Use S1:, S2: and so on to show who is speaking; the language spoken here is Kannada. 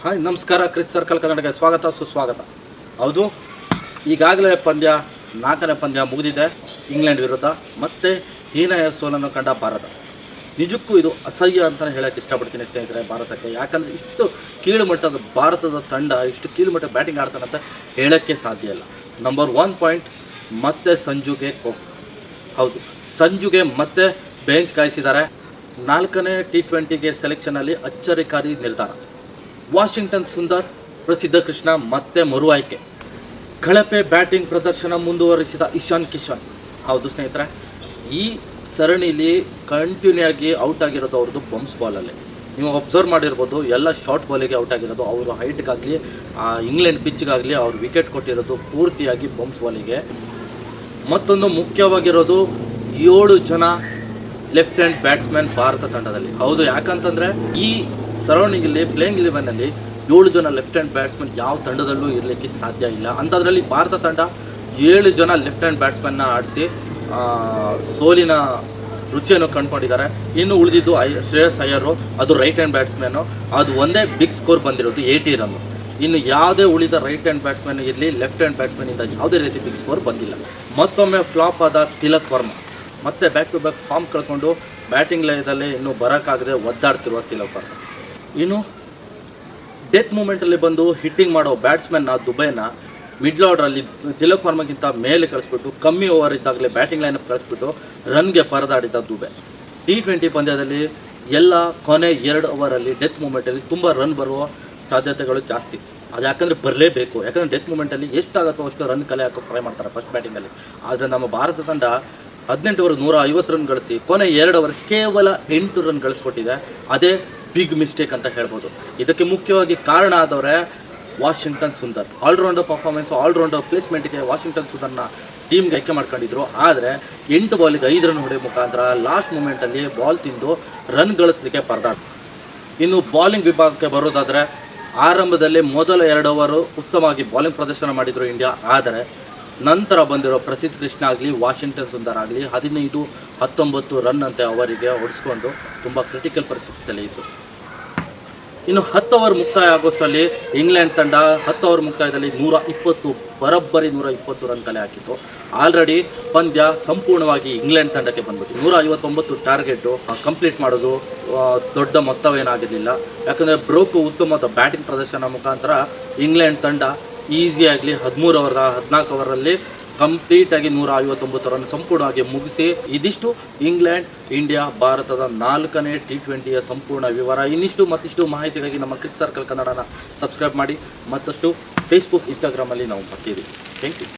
S1: ಹಾಯ್ ನಮಸ್ಕಾರ. ಕ್ರಿಸ್ ಸರ್ಕಲ್ ಕನ್ನಡಕ್ಕೆ ಸ್ವಾಗತ ಸುಸ್ವಾಗತ. ಹೌದು, ಈಗಾಗಲೇ ಪಂದ್ಯ 4ನೇ ಪಂದ್ಯ ಮುಗಿದಿದೆ ಇಂಗ್ಲೆಂಡ್ ವಿರುದ್ಧ. ಮತ್ತೆ ಹೀನಾಯ ಸೋಲನ್ನು ಕಂಡ ಭಾರತ. ನಿಜಕ್ಕೂ ಇದು ಅಸಹ್ಯ ಅಂತಲೇ ಹೇಳೋಕ್ಕೆ ಇಷ್ಟಪಡ್ತೀನಿ ಸ್ನೇಹಿತರೆ ಭಾರತಕ್ಕೆ. ಯಾಕಂದರೆ ಇಷ್ಟು ಕೀಳುಮಟ್ಟದ ಭಾರತದ ತಂಡ ಇಷ್ಟು ಕೀಳುಮಟ್ಟ ಬ್ಯಾಟಿಂಗ್ ಆಡ್ತಾನಂತ ಹೇಳೋಕ್ಕೆ ಸಾಧ್ಯ ಇಲ್ಲ. ನಂಬರ್ 1 ಪಾಯಿಂಟ್ ಮತ್ತೆ ಸಂಜುಗೆ ಕೋಕ್. ಹೌದು, ಸಂಜುಗೆ ಮತ್ತೆ ಬೆಂಚ್ ಕಾಯಿಸಿದ್ದಾರೆ. 4ನೇ T20ಗೆ ಸೆಲೆಕ್ಷನಲ್ಲಿ ಅಚ್ಚರಿಕಾರಿ ನಿರ್ಧಾರ. ವಾಷಿಂಗ್ಟನ್ ಸುಂದರ್, ಪ್ರಸಿದ್ಧ ಕೃಷ್ಣ ಮತ್ತೆ ಮರು ಆಯ್ಕೆ. ಕಳಪೆ ಬ್ಯಾಟಿಂಗ್ ಪ್ರದರ್ಶನ ಮುಂದುವರಿಸಿದ ಇಶಾನ್ ಕಿಶನ್. ಹೌದು ಸ್ನೇಹಿತರೆ, ಈ ಸರಣಿಲಿ ಕಂಟಿನ್ಯೂ ಆಗಿ ಔಟ್ ಆಗಿರೋದು ಅವ್ರದ್ದು ಬೌನ್ಸ್ ಬಾಲಲ್ಲಿ. ನೀವು ಅಬ್ಸರ್ವ್ ಮಾಡಿರ್ಬೋದು, ಎಲ್ಲ ಶಾರ್ಟ್ ಬಾಲಿಗೆ ಔಟ್ ಆಗಿರೋದು. ಅವರು ಹೈಟ್ಗಾಗಲಿ ಇಂಗ್ಲೆಂಡ್ ಪಿಚ್ಗಾಗಲಿ ಅವ್ರು ವಿಕೆಟ್ ಕೊಟ್ಟಿರೋದು ಪೂರ್ತಿಯಾಗಿ ಬೌನ್ಸ್ ಬಾಲಿಗೆ. ಮತ್ತೊಂದು ಮುಖ್ಯವಾಗಿರೋದು 7 ಜನ ಲೆಫ್ಟ್ ಹ್ಯಾಂಡ್ ಬ್ಯಾಟ್ಸ್ಮನ್ ಭಾರತ ತಂಡದಲ್ಲಿ. ಹೌದು, ಯಾಕಂತಂದರೆ ಈ ಸರೌಂಡಿಂಗಲ್ಲಿ ಪ್ಲೇಯಿಂಗ್ 11ನಲ್ಲಿ 7 ಜನ ಲೆಫ್ಟ್ ಹ್ಯಾಂಡ್ ಬ್ಯಾಟ್ಸ್ಮನ್ ಯಾವ ತಂಡದಲ್ಲೂ ಇರಲಿಕ್ಕೆ ಸಾಧ್ಯ ಇಲ್ಲ. ಅಂಥದ್ರಲ್ಲಿ ಭಾರತ ತಂಡ 7 ಜನ ಲೆಫ್ಟ್ ಹ್ಯಾಂಡ್ ಬ್ಯಾಟ್ಸ್ಮನ್ನ ಆಡಿಸಿ ಸೋಲಿನ ರುಚಿಯನ್ನು ಕಂಡುಕೊಂಡಿದ್ದಾರೆ. ಇನ್ನು ಉಳಿದಿದ್ದು ಶ್ರೇಯಸ್ ಅಯ್ಯರು, ಅದು ರೈಟ್ ಹ್ಯಾಂಡ್ ಬ್ಯಾಟ್ಸ್ಮನ್ನು. ಅದು ಒಂದೇ ಬಿಗ್ ಸ್ಕೋರ್ ಬಂದಿರೋದು 80 ರನ್ನು. ಇನ್ನು ಯಾವುದೇ ಉಳಿದ ರೈಟ್ ಹ್ಯಾಂಡ್ ಬ್ಯಾಟ್ಸ್ಮನ್ ಇರಲಿ, ಲೆಫ್ಟ್ ಹ್ಯಾಂಡ್ ಬ್ಯಾಟ್ಸ್ಮನ್ನಿಂದ ಯಾವುದೇ ರೀತಿ ಬಿಗ್ ಸ್ಕೋರ್ ಬಂದಿಲ್ಲ. ಮತ್ತೊಮ್ಮೆ ಫ್ಲಾಪ್ ಆದ ತಿಲಕ್ ವರ್ಮಾ. ಮತ್ತೆ ಬ್ಯಾಕ್ ಟು ಬ್ಯಾಕ್ ಫಾರ್ಮ್ ಕಳ್ಕೊಂಡು ಬ್ಯಾಟಿಂಗ್ ಲಯದಲ್ಲಿ ಇನ್ನೂ ಬರೋಕ್ಕಾಗದೆ ಒದ್ದಾಡ್ತಿರುವ ತಿಲಕ್ ವರ್ಮಾ. ಇನ್ನು ಡೆತ್ ಮೂಮೆಂಟಲ್ಲಿ ಬಂದು ಹಿಟ್ಟಿಂಗ್ ಮಾಡೋ ಬ್ಯಾಟ್ಸ್ಮನ್ನ ದುಬೈನ ಮಿಡ್ಲ್ ಆರ್ಡ್ರಲ್ಲಿ ತಿಲಕ್ ವರ್ಮಗಿಂತ ಮೇಲೆ ಕಳಿಸ್ಬಿಟ್ಟು ಕಮ್ಮಿ ಓವರ್ ಇದ್ದಾಗಲೇ ಬ್ಯಾಟಿಂಗ್ ಲೈನಪ್ ಕಳಿಸ್ಬಿಟ್ಟು ರನ್ಗೆ ಪರದಾಡಿದ್ದ ದುಬೈ. T20 ಪಂದ್ಯದಲ್ಲಿ ಎಲ್ಲ ಕೊನೆ 2 ಓವರಲ್ಲಿ ಡೆತ್ ಮೂಮೆಂಟಲ್ಲಿ ತುಂಬ ರನ್ ಬರುವ ಸಾಧ್ಯತೆಗಳು ಜಾಸ್ತಿ. ಅದು ಯಾಕಂದರೆ ಬರಲೇಬೇಕು. ಯಾಕಂದರೆ ಡೆತ್ ಮೂಮೆಂಟಲ್ಲಿ ಎಷ್ಟಾಗುತ್ತೋ ಅಷ್ಟು ರನ್ ಕಲೆ ಹಾಕೋ ಟ್ರೈ ಮಾಡ್ತಾರೆ ಫಸ್ಟ್ ಬ್ಯಾಟಿಂಗಲ್ಲಿ. ಆದರೆ ನಮ್ಮ ಭಾರತ ತಂಡ 18 ಓವರ್ 150 ರನ್ ಗಳಿಸಿ ಕೊನೆ 2 ಓವರ್ ಕೇವಲ 8 ರನ್ ಗಳಿಸ್ಕೊಟ್ಟಿದೆ. ಅದೇ ಬಿಗ್ ಮಿಸ್ಟೇಕ್ ಅಂತ ಹೇಳ್ಬೋದು. ಇದಕ್ಕೆ ಮುಖ್ಯವಾಗಿ ಕಾರಣ ಆದವರೇ Washington Sundar. Allrounder performance, allrounder ಪ್ಲೇಸ್ಮೆಂಟ್ಗೆ ವಾಷಿಂಗ್ಟನ್ ಸುಂದರ್ನ ಟೀಮ್ಗೆ ಆಯ್ಕೆ ಮಾಡ್ಕೊಂಡಿದ್ರು. ಆದರೆ 8 ಬಾಲಿಗೆ 5 ರನ್ ಹೊಡೆಯೋ ಮುಖಾಂತರ ಲಾಸ್ಟ್ ಮೂಮೆಂಟಲ್ಲಿ ಬಾಲ್ ತಿಂದು ರನ್ ಗಳಿಸಲಿಕ್ಕೆ ಪರದಾಡ. ಇನ್ನು ಬಾಲಿಂಗ್ ವಿಭಾಗಕ್ಕೆ ಬರೋದಾದರೆ ಆರಂಭದಲ್ಲಿ ಮೊದಲ 2 ಓವರು ಉತ್ತಮವಾಗಿ ಬಾಲಿಂಗ್ ಪ್ರದರ್ಶನ ಮಾಡಿದರು ಇಂಡಿಯಾ. ಆದರೆ ನಂತರ ಬಂದಿರೋ ಪ್ರಸಿದ್ಧ ಕೃಷ್ಣ ಆಗಲಿ, ವಾಷಿಂಗ್ಟನ್ ಸುಂದರ್ ಆಗಲಿ 15-19 ರನ್ ಅಂತೆ ಅವರಿಗೆ ಹೊಡೆಸ್ಕೊಂಡು ತುಂಬ ಕ್ರಿಟಿಕಲ್ ಪರಿಸ್ಥಿತಿಯಲ್ಲಿ ಇತ್ತು. ಇನ್ನು 10 ಓವರ್ ಮುಕ್ತಾಯ ಆಗೋಷ್ಟರಲ್ಲಿ ಇಂಗ್ಲೆಂಡ್ ತಂಡ 10 ಓವರ್ ಮುಕ್ತಾಯದಲ್ಲಿ 120 ಬರೋಬ್ಬರಿ 120 ರನ್ ಕಲೆ ಹಾಕಿತ್ತು. ಆಲ್ರೆಡಿ ಪಂದ್ಯ ಸಂಪೂರ್ಣವಾಗಿ ಇಂಗ್ಲೆಂಡ್ ತಂಡಕ್ಕೆ ಬಂದ್ಬಿಟ್ಟು 159 ಟಾರ್ಗೆಟು ಕಂಪ್ಲೀಟ್ ಮಾಡೋದು ದೊಡ್ಡ ಮೊತ್ತವೇನಾಗಿರಲಿಲ್ಲ. ಯಾಕಂದರೆ ಬ್ರೋಕು ಉತ್ತಮವಾದ ಬ್ಯಾಟಿಂಗ್ ಪ್ರದರ್ಶನ ಮುಖಾಂತರ ಇಂಗ್ಲೆಂಡ್ ತಂಡ ಈಸಿಯಾಗಲಿ 13 ಓವರ್ 14 ಓವರಲ್ಲಿ ಕಂಪ್ಲೀಟಾಗಿ 159 ರನ್ ಸಂಪೂರ್ಣವಾಗಿ ಮುಗಿಸಿ. ಇದಿಷ್ಟು ಇಂಗ್ಲೆಂಡ್ ಇಂಡಿಯಾ ಭಾರತದ 4ನೇ T20ಯ ಸಂಪೂರ್ಣ ವಿವರ. ಇನ್ನಿಷ್ಟು ಮತ್ತಿಷ್ಟು ಮಾಹಿತಿಗಾಗಿ ನಮ್ಮ ಕ್ರಿಕ್ ಸರ್ಕಲ್ ಕನ್ನಡನ ಸಬ್ಸ್ಕ್ರೈಬ್ ಮಾಡಿ. ಮತ್ತಷ್ಟು ಫೇಸ್ಬುಕ್, ಇನ್ಸ್ಟಾಗ್ರಾಮಲ್ಲಿ ನಾವು ಬರ್ತೀವಿ. Thank you.